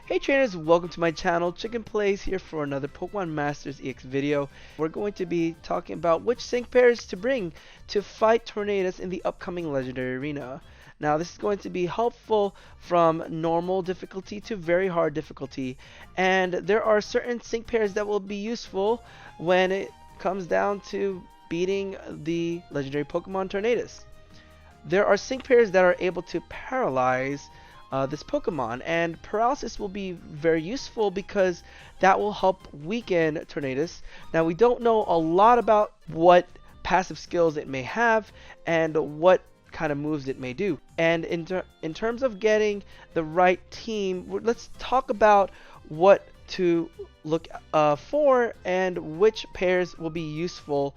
Hey trainers, welcome to my channel. Chicken Plays here for another Pokemon Masters EX video. We're going to be talking about which sync pairs to bring to fight Tornadus in the upcoming Legendary Arena. Now this is going to be helpful from normal difficulty to very hard difficulty, and there are certain sync pairs that will be useful when it comes down to beating the Legendary Pokemon Tornadus. There are sync pairs that are able to paralyze this Pokemon, and paralysis will be very useful because that will help weaken Tornadus. Now we don't know a lot about what passive skills it may have and what kind of moves it may do. And in terms of getting the right team, let's talk about what to look for and which pairs will be useful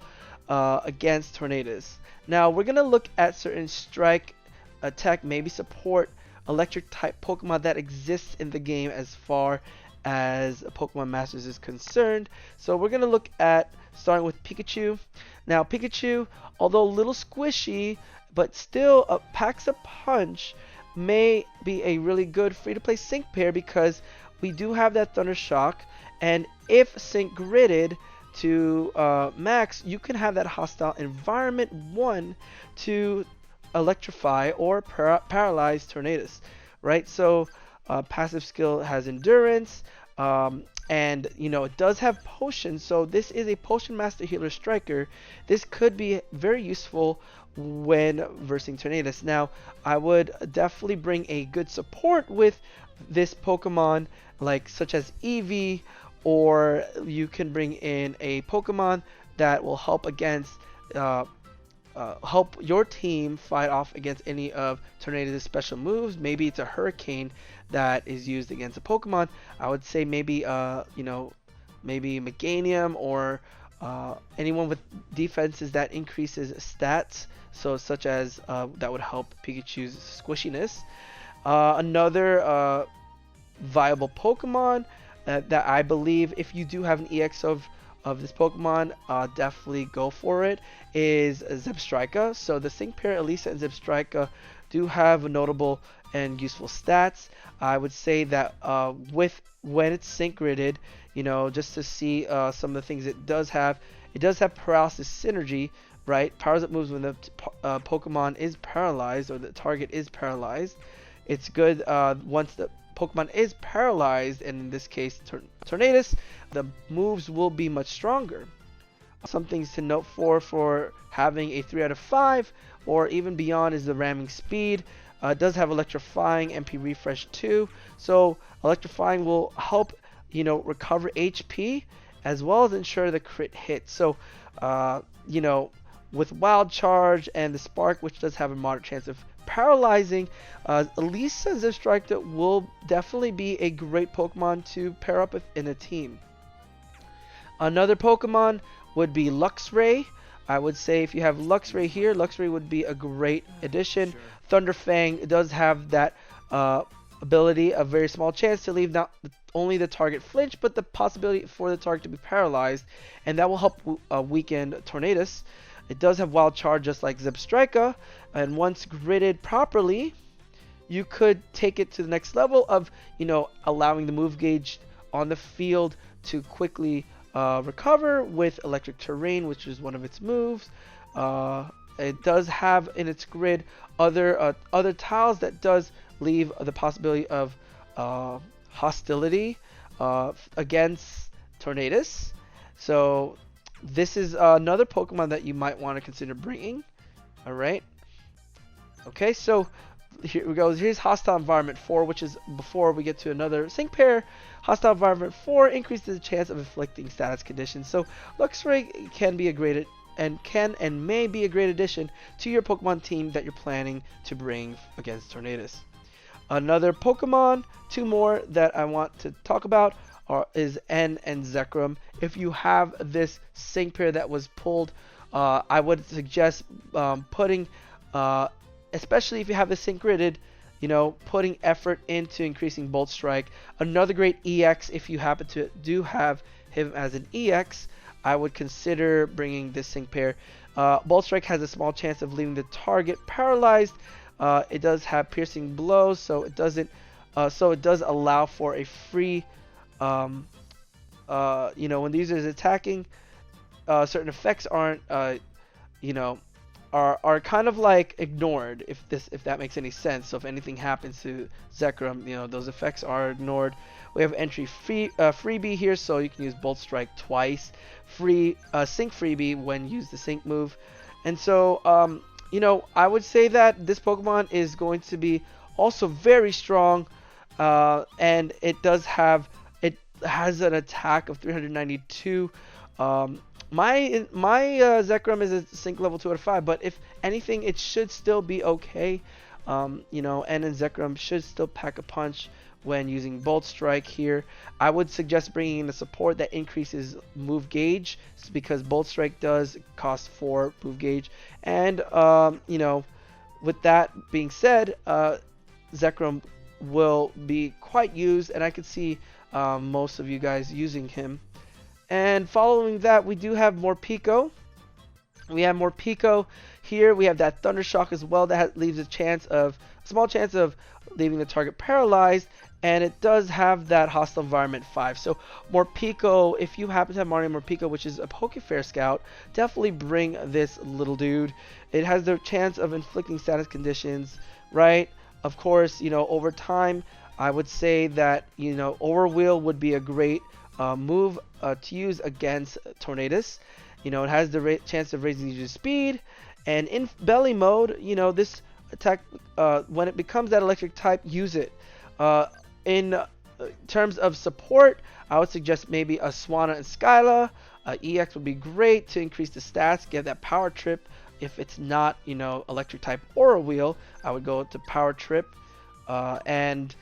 against Tornadus. Now we're gonna look at certain strike, attack, maybe support, electric type Pokemon that exists in the game as far as Pokemon Masters is concerned. So we're gonna look at starting with Pikachu. Now Pikachu, although a little squishy but still packs a punch, may be a really good free-to-play sync pair because we do have that Thunder Shock, and if sync gridded to max, you can have that hostile environment 1 to electrify or paralyze Tornadus, right? So passive skill has endurance, and it does have potion, so this is a potion master healer striker. This could be very useful when versing Tornadus. Now I would definitely bring a good support with this Pokemon, like such as Eevee, or you can bring in a Pokemon that will help against help your team fight off against any of Tornadus' special moves. Maybe it's a Hurricane that is used against a Pokemon. I would say maybe maybe Meganium, or anyone with defenses that increases stats, so such as that would help Pikachu's squishiness. Another viable Pokemon that I believe, if you do have an EX of this Pokemon, definitely go for it, is Zebstrika. So the sync pair Elisa and Zebstrika do have notable and useful stats. I would say that when it's sync gridded, just to see some of the things it does have paralysis synergy, right? Powers up moves when the Pokemon is paralyzed or the target is paralyzed. It's good once the Pokemon is paralyzed, and in this case Tornadus, the moves will be much stronger. Some things to note for having a 3 out of 5 or even beyond is the ramming speed. It does have electrifying, MP refresh too, so electrifying will help recover HP as well as ensure the crit hit. So with wild charge and the spark, which does have a moderate chance of paralyzing, Elisa Zebstrika will definitely be a great Pokemon to pair up with in a team. Another Pokemon would be Luxray. I would say if you have Luxray here, Luxray would be a great addition. Thunderfang does have that ability, a very small chance to leave not only the target flinch, but the possibility for the target to be paralyzed, and that will help weaken Tornadus. It does have wild charge just like Zebstrika, and once gridded properly, you could take it to the next level of allowing the move gauge on the field to quickly recover with electric terrain, which is one of its moves. It does have in its grid other tiles that does leave the possibility of hostility against Tornadus. So this is another Pokemon that you might want to consider bringing. Alright. Okay, so here we go. Here's Hostile Environment 4, which is before we get to another sync pair. Hostile Environment 4 increases the chance of inflicting status conditions. So Luxray can be a great and may be a great addition to your Pokemon team that you're planning to bring against Tornadus. Another Pokemon, two more that I want to talk about is N and Zekrom. If you have this sync pair that was pulled, I would suggest putting, especially if you have the sync gridded, putting effort into increasing Bolt Strike. Another great EX, if you happen to do have him as an EX, I would consider bringing this sync pair. Bolt Strike has a small chance of leaving the target paralyzed. It does have piercing blows, so it doesn't So it does allow for a free, um, when the user is attacking, certain effects aren't, you know, are kind of like ignored, if that makes any sense. So if anything happens to Zekrom, those effects are ignored. We have entry freebie here, so you can use Bolt Strike twice. Sync freebie when use the sync move. And so I would say that this Pokemon is going to be also very strong, and it has an attack of 392. My Zekrom is a sync level 2 out of 5, but if anything, it should still be okay. And then Zekrom should still pack a punch when using Bolt Strike here. I would suggest bringing in a support that increases move gauge, because Bolt Strike does cost 4 move gauge. And, with that being said, Zekrom will be quite used, and I could see most of you guys using him. And following that, we do have Morpeko. We have Morpeko here. We have that Thunder Shock as well. That leaves a small chance of leaving the target paralyzed. And it does have that Hostile Environment 5. So Morpeko, if you happen to have Mario Morpeko, which is a Pokefair Scout, definitely bring this little dude. It has the chance of inflicting status conditions, right? Of course, over time, I would say that, Overwheel would be a great move to use against Tornadus. It has the chance of raising user speed, and in belly mode, this attack, when it becomes that electric type, use it. In terms of support, I would suggest maybe a Swanna and Skyla. EX would be great to increase the stats, get that power trip. If it's not, electric type or a wheel, I would go to power trip. And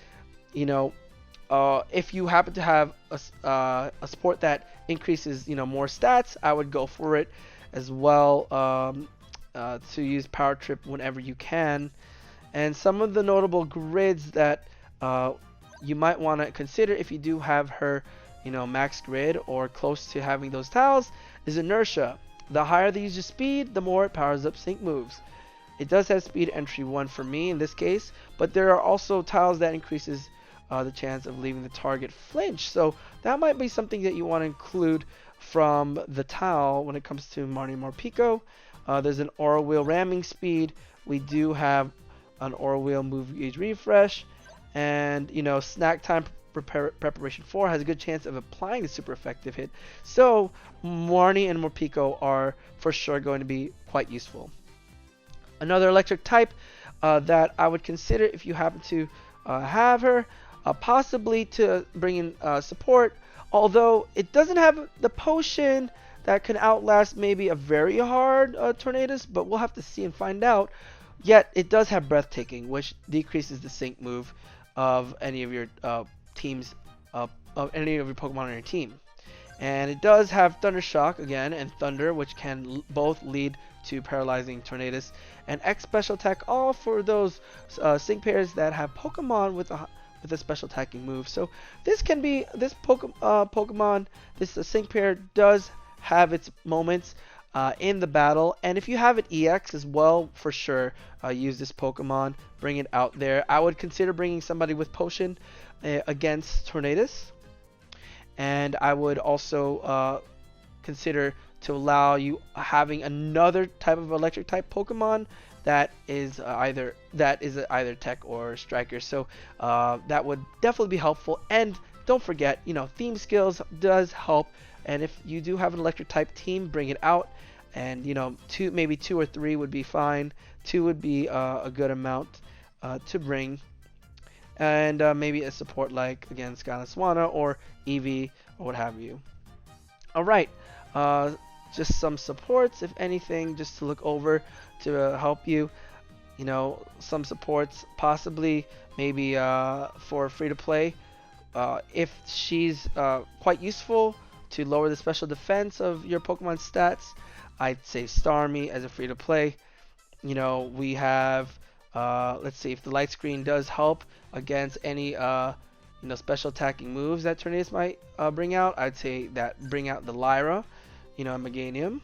if you happen to have a support that increases, more stats, I would go for it as well, to use power trip whenever you can. And some of the notable grids that you might want to consider if you do have her, max grid or close to having those tiles is Inertia. The higher the user speed, the more it powers up sync moves. It does have speed entry 1 for me in this case, but there are also tiles that increases the chance of leaving the target flinch. So that might be something that you want to include from the tile when it comes to Mario Morpeko. There's an Aura Wheel ramming speed. We do have an Aura Wheel move gauge refresh. And, Snack Time Preparation 4 has a good chance of applying the super effective hit. So Marnie and Morpeko are for sure going to be quite useful. Another electric type that I would consider if you happen to have her, possibly to bring in support, although it doesn't have the potion that can outlast maybe a very hard Tornadus, but we'll have to see and find out. Yet it does have Breathtaking, which decreases the sync move of any of your teams, of any of your Pokemon on your team. And it does have Thunder Shock again, and Thunder, which can both lead to paralyzing Tornadus, and X special attack, all for those sync pairs that have Pokemon with a special attacking move. So this can be Pokemon. This sync pair does have its moments in the battle, and if you have an EX as well, for sure use this Pokemon. Bring it out there. I would consider bringing somebody with Potion against Tornadus. And I would also consider to allow you having another type of electric type Pokemon that is either Tech or Striker. So that would definitely be helpful. And don't forget, theme skills does help. And if you do have an electric type team, bring it out. And maybe two or three would be fine. 2 would be a good amount to bring. And maybe a support like, again, Skyla Swanna or Eevee or what have you. Alright, just some supports, if anything, just to look over to help you. Some supports possibly maybe for free-to-play. If she's quite useful to lower the special defense of your Pokemon stats, I'd say Starmie as a free-to-play. We have... let's see if the light screen does help against any special attacking moves that Tornadus might bring out. I'd say that bring out the Lyra, Meganium.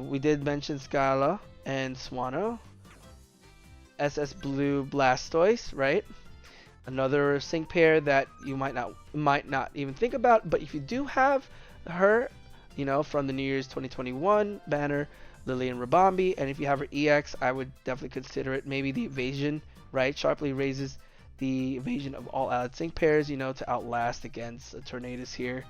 We did mention Skyla and Swanna. SS Blue Blastoise, right? Another sync pair that you might not even think about, but if you do have her, from the New Year's 2021 banner, Lillian Rabambi, and if you have her EX, I would definitely consider it. Maybe the evasion, right? Sharply raises the evasion of all allied sync pairs, to outlast against Tornadus here.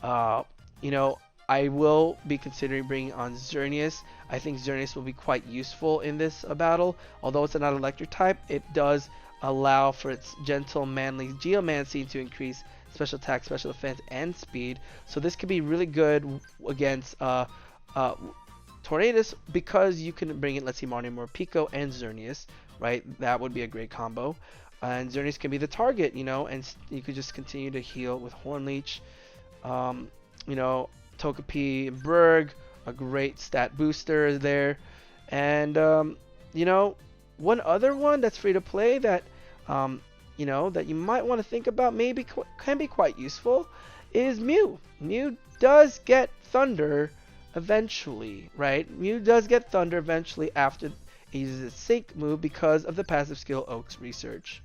Uh, you know, I will be considering bringing on Xerneas. I think Xerneas will be quite useful in this battle. Although it's not electric type, it does allow for its gentle, manly geomancy to increase special attack, special defense, and speed. So this could be really good against Tornadus because you can bring in, let's see, Marnie Pico and Xerneas, right? That would be a great combo. And Xerneas can be the target, and you could just continue to heal with Hornleech. Togepi and Berg, a great stat booster there. And, one other one that's free to play that, that you might want to think about, maybe can be quite useful, is Mew. Mew does get Thunder eventually, right? Mew does get Thunder eventually after he uses his Sync move because of the passive skill Oak's Research.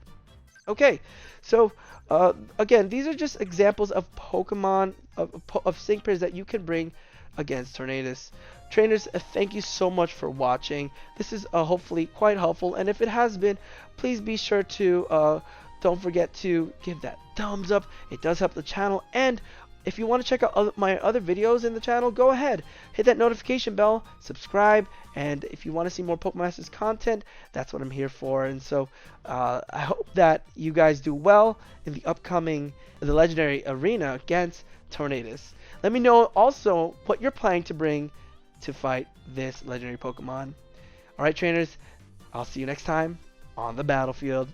Okay, so again, these are just examples of Pokemon, of sync pairs that you can bring against Tornadus. Trainers, thank you so much for watching. This is hopefully quite helpful, and if it has been, please be sure to don't forget to give that thumbs up. It does help the channel, and if you want to check out my other videos in the channel, go ahead, hit that notification bell, subscribe, and if you want to see more Pokemon Masters content, that's what I'm here for. And so I hope that you guys do well in the legendary arena against Tornadus. Let me know also what you're planning to bring to fight this legendary Pokemon. Alright, trainers, I'll see you next time on the battlefield.